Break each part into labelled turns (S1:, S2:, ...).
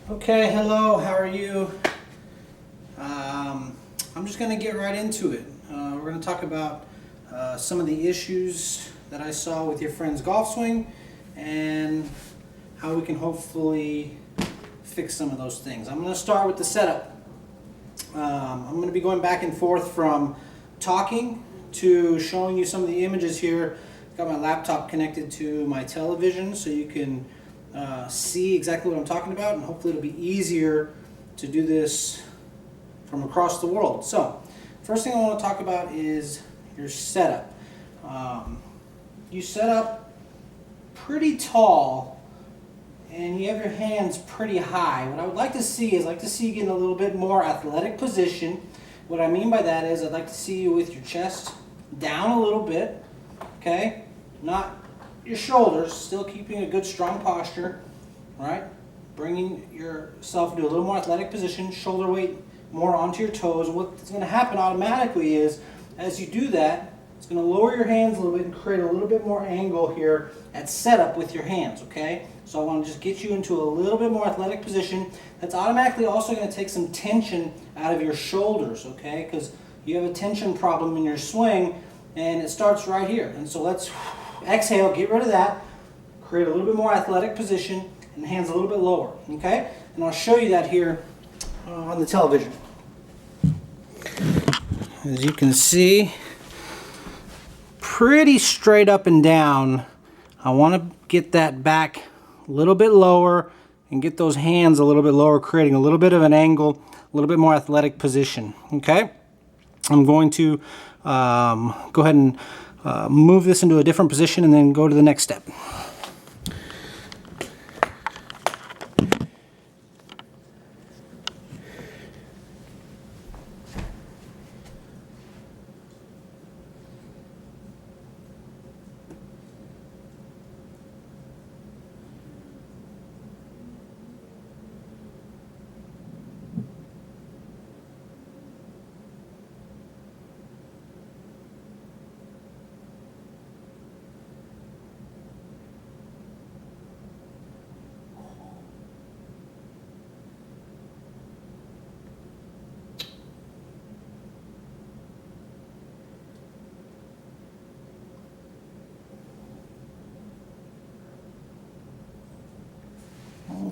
S1: Okay, hello, how are you? I'm just going to get right into it. We're going to talk about some of the issues that I saw with your friend's golf swing and how we can hopefully fix some of those things. I'm going to start with the setup. I'm going to be going back and forth from talking to showing you some of the images here. I've got my laptop connected to my television so you can see exactly what I'm talking about, and hopefully it'll be easier to do this from across the world. So, first thing I want to talk about is your setup. You set up pretty tall and you have your hands pretty high. What I would like to see is you get in a little bit more athletic position. What I mean by that is I'd like to see you with your chest down a little bit, okay? Not your shoulders, still keeping a good strong posture, right? Bringing yourself into a little more athletic position, shoulder weight more onto your toes. And what's going to happen automatically is as you do that, it's going to lower your hands a little bit and create a little bit more angle here at setup with your hands, okay? So I want to just get you into a little bit more athletic position. That's automatically also going to take some tension out of your shoulders, okay? Because you have a tension problem in your swing and it starts right here. And so let's exhale, get rid of that, create a little bit more athletic position and hands a little bit lower, okay? And I'll show you that here on the television. As you can see, pretty straight up and down. I want to get that back a little bit lower and get those hands a little bit lower, creating a little bit of an angle, a little bit more athletic position, okay? I'm going to go ahead and move this into a different position and then go to the next step.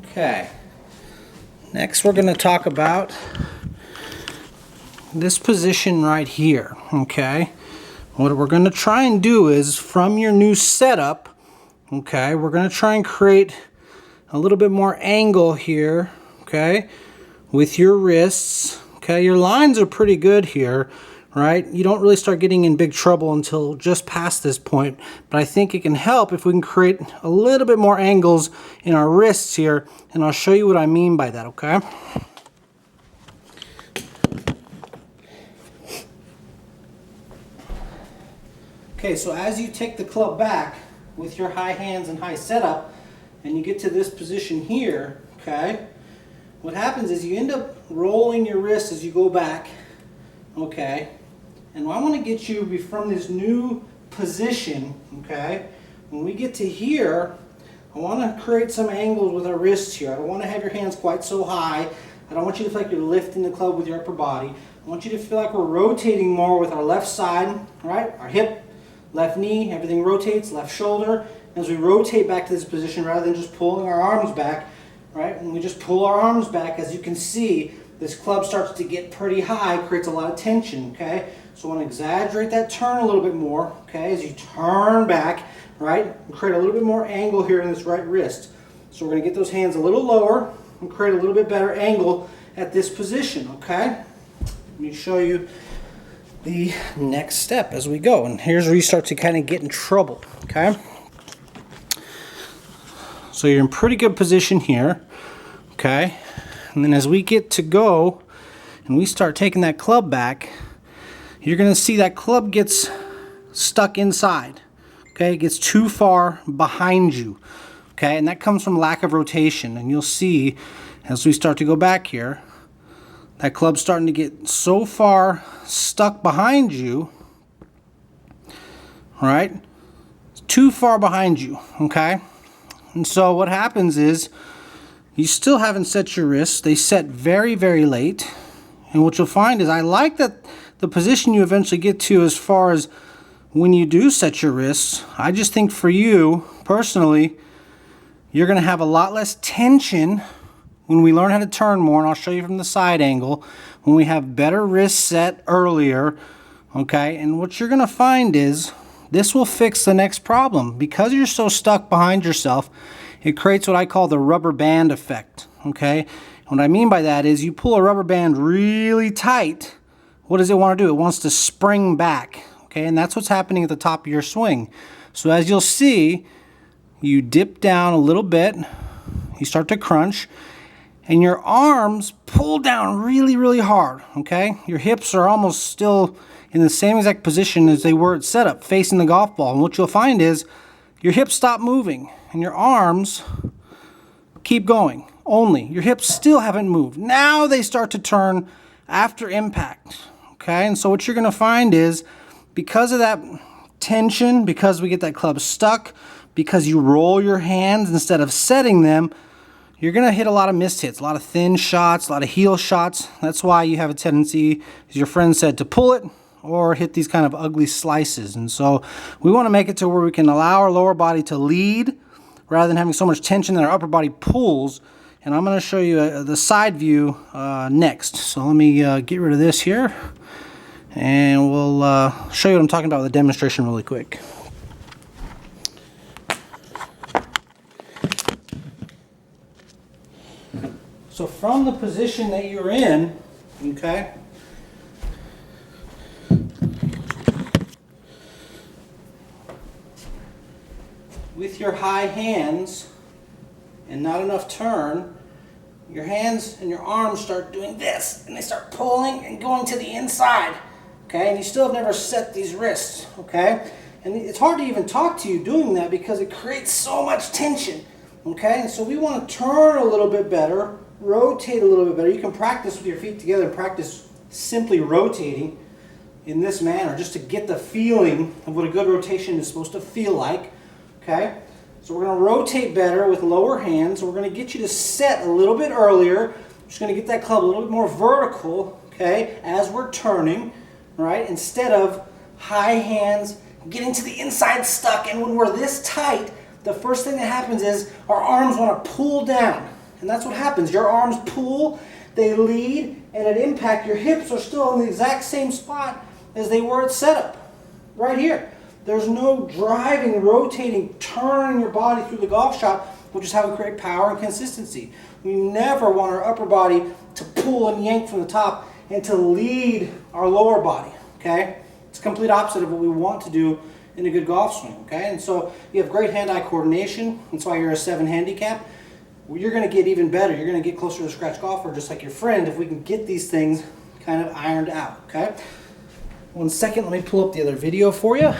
S1: Okay, next we're going to talk about this position right here, okay? What we're going to try and do is from your new setup, okay, we're going to try and create a little bit more angle here, okay, with your wrists, okay? Your lines are pretty good here, right? You don't really start getting in big trouble until just past this point, but I think it can help if we can create a little bit more angles in our wrists here, and I'll show you what I mean by that, okay? Okay, so as you take the club back with your high hands and high setup, and you get to this position here, okay, what happens is you end up rolling your wrists as you go back, okay? And I want to get you from this new position, okay? When we get to here, I want to create some angles with our wrists here. I don't want to have your hands quite so high. I don't want you to feel like you're lifting the club with your upper body. I want you to feel like we're rotating more with our left side, right? Our hip, left knee, everything rotates, left shoulder. As we rotate back to this position, rather than just pulling our arms back, right? When we just pull our arms back, as you can see, this club starts to get pretty high, creates a lot of tension, okay? So I want to exaggerate that turn a little bit more, okay, as you turn back, right, and create a little bit more angle here in this right wrist. So we're going to get those hands a little lower and create a little bit better angle at this position, okay? Let me show you the next step as we go. And here's where you start to kind of get in trouble, okay? So you're in pretty good position here, okay? And then as we get to go and we start taking that club back, you're going to see that club gets stuck inside, okay? It gets too far behind you, okay? And that comes from lack of rotation. And you'll see as we start to go back here, that club's starting to get so far stuck behind you, right? It's too far behind you, okay? And so what happens is you still haven't set your wrists. They set very, very late. And what you'll find is I like that the position you eventually get to as far as when you do set your wrists. I just think for you, personally, you're going to have a lot less tension when we learn how to turn more, and I'll show you from the side angle, when we have better wrists set earlier, okay? And what you're going to find is this will fix the next problem. Because you're so stuck behind yourself, it creates what I call the rubber band effect, okay? What I mean by that is you pull a rubber band really tight, what does it want to do? It wants to spring back, okay? And that's what's happening at the top of your swing. So as you'll see, you dip down a little bit, you start to crunch, and your arms pull down really, really hard, okay? Your hips are almost still in the same exact position as they were at setup, facing the golf ball. And what you'll find is your hips stop moving, and your arms keep going only. Your hips still haven't moved. Now they start to turn after impact, okay? And so what you're gonna find is because of that tension, because we get that club stuck, because you roll your hands instead of setting them, you're going to hit a lot of missed hits, a lot of thin shots, a lot of heel shots. That's why you have a tendency, as your friend said, to pull it or hit these kind of ugly slices. And so we want to make it to where we can allow our lower body to lead rather than having so much tension that our upper body pulls. And I'm going to show you the side view next. So let me get rid of this here, and we'll show you what I'm talking about with a demonstration really quick. So from the position that you're in, okay, with your high hands and not enough turn, your hands and your arms start doing this, and they start pulling and going to the inside, okay, and you still have never set these wrists, okay, and it's hard to even talk to you doing that because it creates so much tension, okay, and so we want to turn a little bit better, rotate a little bit better. You can practice with your feet together and practice simply rotating in this manner just to get the feeling of what a good rotation is supposed to feel like, okay? So we're going to rotate better with lower hands. We're going to get you to set a little bit earlier. We're just going to get that club a little bit more vertical, okay, as we're turning, right? Instead of high hands getting to the inside stuck. And when we're this tight, the first thing that happens is our arms want to pull down. And that's what happens. Your arms pull, they lead, and at impact, your hips are still in the exact same spot as they were at setup, right here. There's no driving, rotating, turning your body through the golf shot, which is how we create power and consistency. We never want our upper body to pull and yank from the top and to lead our lower body, okay? It's the complete opposite of what we want to do in a good golf swing, okay? And so you have great hand-eye coordination. That's why you're a 7 handicap. You're going to get even better. You're going to get closer to the scratch golfer, just like your friend, if we can get these things kind of ironed out, okay? 1 second, let me pull up the other video for you.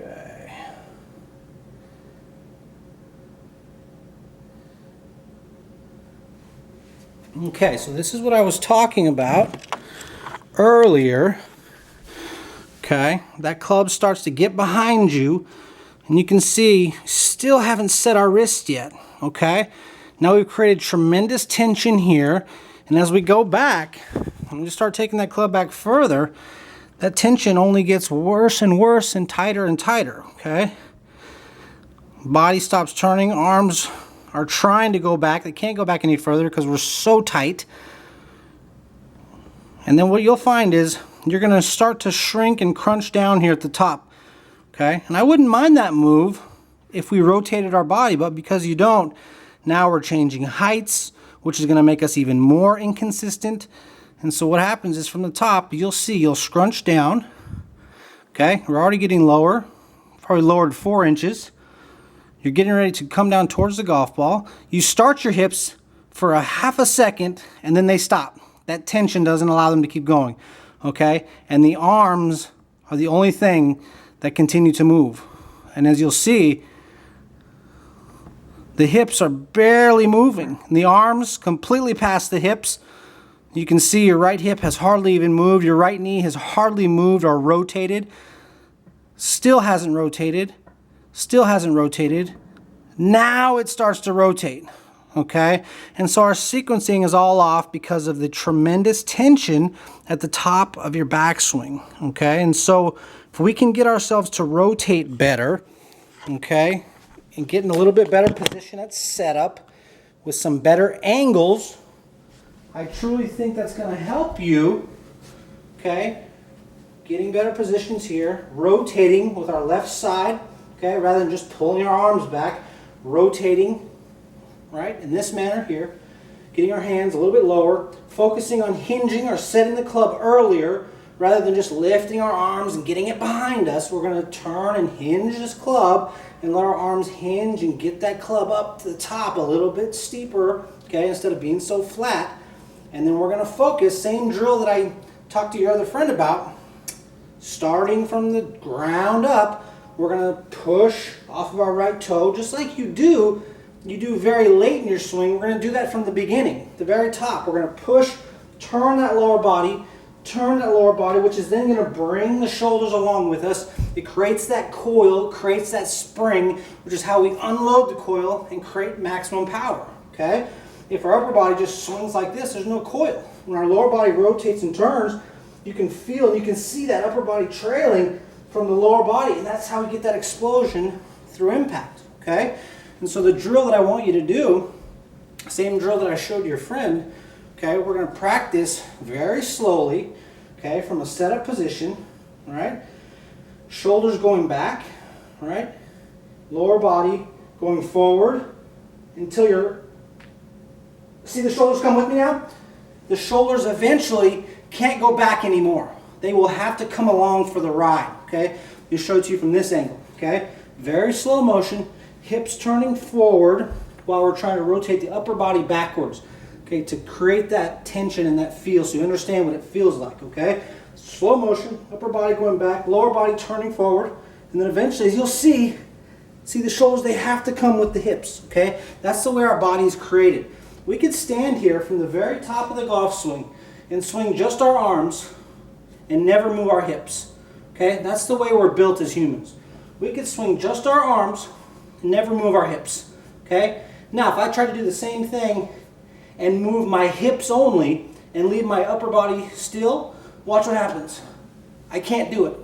S1: Okay. Okay, so this is what I was talking about earlier. Okay, that club starts to get behind you, and you can see still haven't set our wrist yet. Okay, now we've created tremendous tension here, and as we go back, and we start taking that club back further, that tension only gets worse and worse and tighter and tighter. Okay, body stops turning, arms are trying to go back. They can't go back any further because we're so tight. And then what you'll find is you're going to start to shrink and crunch down here at the top. Okay, and I wouldn't mind that move if we rotated our body, but because you don't, now we're changing heights, which is going to make us even more inconsistent. And so what happens is from the top, you'll see you'll scrunch down. Okay, we're already getting lower, probably lowered 4 inches. You're getting ready to come down towards the golf ball. You start your hips for a half a second, and then they stop. That tension doesn't allow them to keep going, okay? And the arms are the only thing that continue to move. And as you'll see, The hips are barely moving. The arms completely past the hips. You can see your right hip has hardly even moved. Your right knee has hardly moved or rotated. Still hasn't rotated. Still hasn't rotated. Now it starts to rotate. Okay? And so our sequencing is all off because of the tremendous tension at the top of your backswing. Okay? And so if we can get ourselves to rotate better, okay, and get in a little bit better position at setup with some better angles, I truly think that's going to help you, okay, getting better positions here, rotating with our left side, okay, rather than just pulling our arms back, rotating, right, in this manner here, getting our hands a little bit lower, focusing on hinging or setting the club earlier, rather than just lifting our arms and getting it behind us. We're going to turn and hinge this club and let our arms hinge and get that club up to the top a little bit steeper, okay, instead of being so flat. And then we're going to focus, same drill that I talked to your other friend about, starting from the ground up, we're going to push off of our right toe, just like you do very late in your swing. We're going to do that from the beginning, the very top. We're going to push, turn that lower body, which is then going to bring the shoulders along with us. It creates that coil, creates that spring, which is how we unload the coil and create maximum power, okay? If our upper body just swings like this, there's no coil. When our lower body rotates and turns, you can feel, you can see that upper body trailing from the lower body, and that's how we get that explosion through impact, okay? And so the drill that I want you to do, same drill that I showed your friend, okay, we're going to practice very slowly, okay, from a setup position, all right? Shoulders going back, all right? Lower body going forward until you're, see the shoulders come with me now? The shoulders eventually can't go back anymore. They will have to come along for the ride, okay? I'll show it to you from this angle, okay? Very slow motion, hips turning forward while we're trying to rotate the upper body backwards. Okay, to create that tension and that feel so you understand what it feels like, okay? Slow motion, upper body going back, lower body turning forward, and then eventually, as you'll see the shoulders, they have to come with the hips, okay? That's the way our body is created. We could stand here from the very top of the golf swing and swing just our arms and never move our hips, okay? That's the way we're built as humans. We could swing just our arms and never move our hips, okay? Now, if I try to do the same thing and move my hips only and leave my upper body still, watch what happens. I can't do it.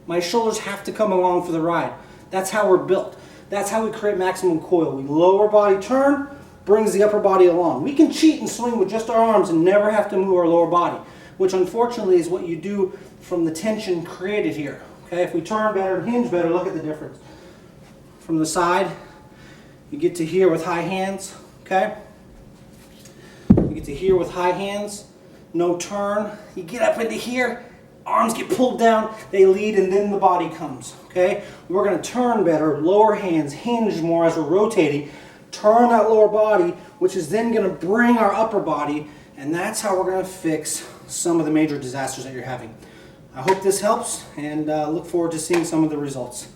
S1: My shoulders have to come along for the ride. That's how we're built. That's how we create maximum coil. We lower body turn, brings the upper body along. We can cheat and swing with just our arms and never have to move our lower body, which unfortunately is what you do from the tension created here. Okay, if we turn better and hinge better, look at the difference. From the side, you get to here with high hands, okay? You get to here with high hands, no turn. You get up into here, arms get pulled down, they lead, and then the body comes, okay? We're going to turn better, lower hands, hinge more as we're rotating, turn that lower body, which is then going to bring our upper body, and that's how we're going to fix some of the major disasters that you're having. I hope this helps, and look forward to seeing some of the results.